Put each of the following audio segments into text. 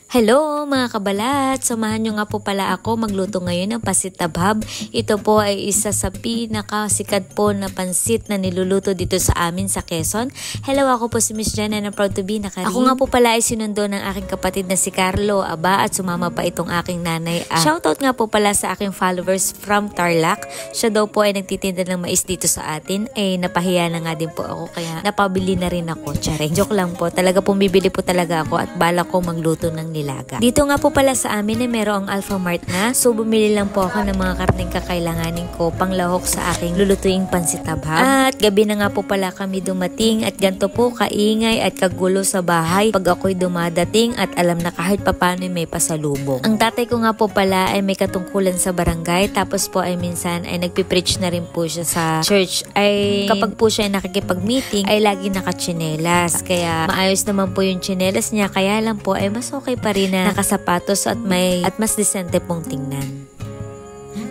Hello mga kabalat! Samahan nyo nga po pala ako magluto ngayon ng pansit tabhab. Ito po ay isa sa pinakasikat po na pansit na niluluto dito sa amin sa Quezon. Hello, ako po si Miss Jenna na proud to be nakarin. Ako nga po pala ay sinundo ng aking kapatid na si Carlo Aba at sumama pa itong aking nanay. Shoutout nga po pala sa aking followers from Tarlac. Siya daw po ay nagtitinda ng mais dito sa atin. Napahiya na nga din po ako kaya napabili na rin ako. Charing. Joke lang po. Talaga pong bibili po talaga ako at bala ko magluto ng nilaga. Dito nga po pala sa amin merong Alfamart na. So bumili lang po ako ng mga karneng kakailanganin ko panglahok sa aking lulutuing pansit tabhab. At gabi na nga po pala kami dumating at ganito po kaingay at kagulo sa bahay pag ako'y dumadating at alam na kahit papano may pasalubong. Ang tatay ko nga po pala ay may katungkulan sa barangay tapos po ay minsan ay nagpipreach na rin po siya sa church. Ay kapag po siya ay nakikipag-meeting ay lagi nakatsinelas. Kaya maayos naman po yung tsinelas niya kaya lang po ay mas okay pa rin na nakasapatos at mas disente pong tingnan.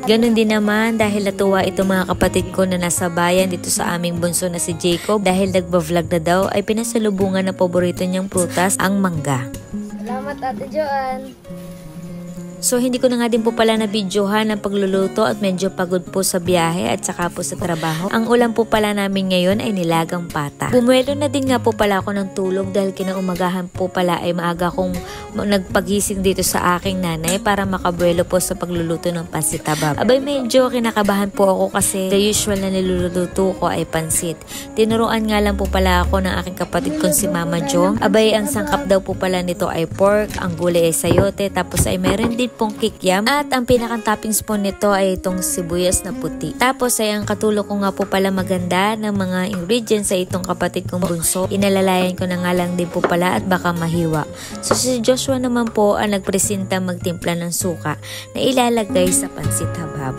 Ganon din naman dahil natuwa itong mga kapatid ko na nasa bayan dito sa aming bunso na si Jacob dahil nagba-vlog na daw ay pinasalubungan na paborito niyang prutas ang mangga. Salamat Ate Joanne. So hindi ko na nga din po pala na-videohan ang pagluluto at medyo pagod po sa biyahe at saka po sa trabaho. Ang ulam po pala namin ngayon ay nilagang pata. Bumuelo na din nga po pala ako ng tulog dahil kinaumagahan po pala ay maaga kong nagpagising dito sa aking nanay para makabuelo po sa pagluluto ng pansit tabhab. Abay medyo kinakabahan po ako kasi the usual na niluluto ko ay pansit. Tinuruan nga lang po pala ako ng aking kapatid kong si Mama Jong. Abay ang sangkap daw po pala nito ay pork, ang gulay ay sayote, tapos ay meron din pong kikiam at ang pinakang topping spoon nito ay itong sibuyas na puti. Tapos ay ang katulog ko nga po pala maganda ng mga ingredients sa itong kapatid kong bunso. Inalalayan ko na nga lang din po pala at baka mahiwa. So si Joshua naman po ang nagpresenta magtimpla ng suka na ilalagay sa pansit tabhab.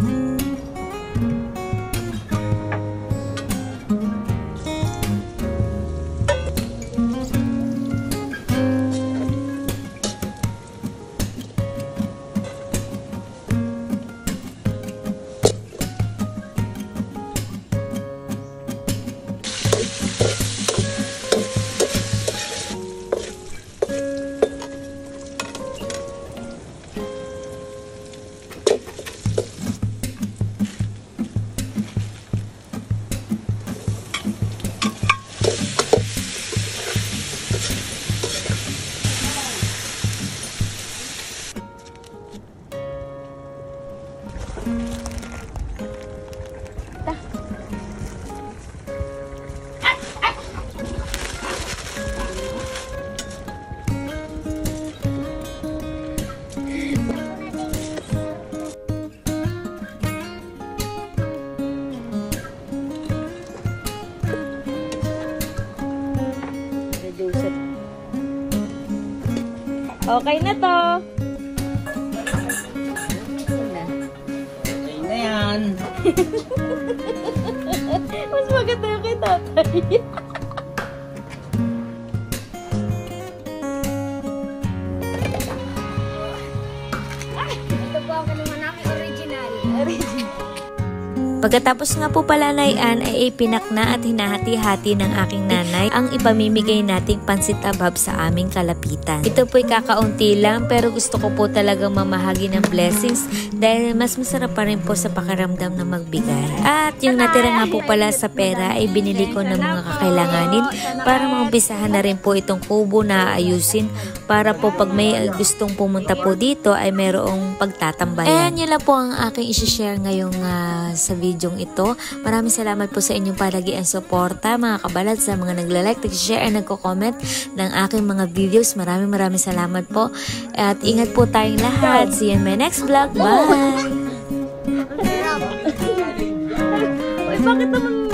Okay na to. Okay na yan. Mas maganda yung kay tatay. Ito po ang kinuha namin original. Pagkatapos nga po pala na iyan ay ipinakna at hinahati-hati ng aking nanay ang ipamimigay nating pansit tabhab sa aming kalapitan. Ito po'y kakaunti lang pero gusto ko po talagang mamahagi ng blessings dahil mas masarap pa rin po sa pakiramdam na magbigay. At yung natira nga po pala sa pera ay binili ko ng mga kakailanganin para maumpisahan na rin po itong kubo na ayusin para po pag may gustong pumunta po dito ay merong pagtatambayan. Ayan, yun lang po ang aking isi-share ngayong sa videong ito. Maraming salamat po sa inyong palagian suporta mga kabalad, sa mga nagla-like, nag-share, and nagko-comment ng aking mga videos. Maraming salamat po. At ingat po tayong lahat. See you in my next vlog. Bye! Bakit naman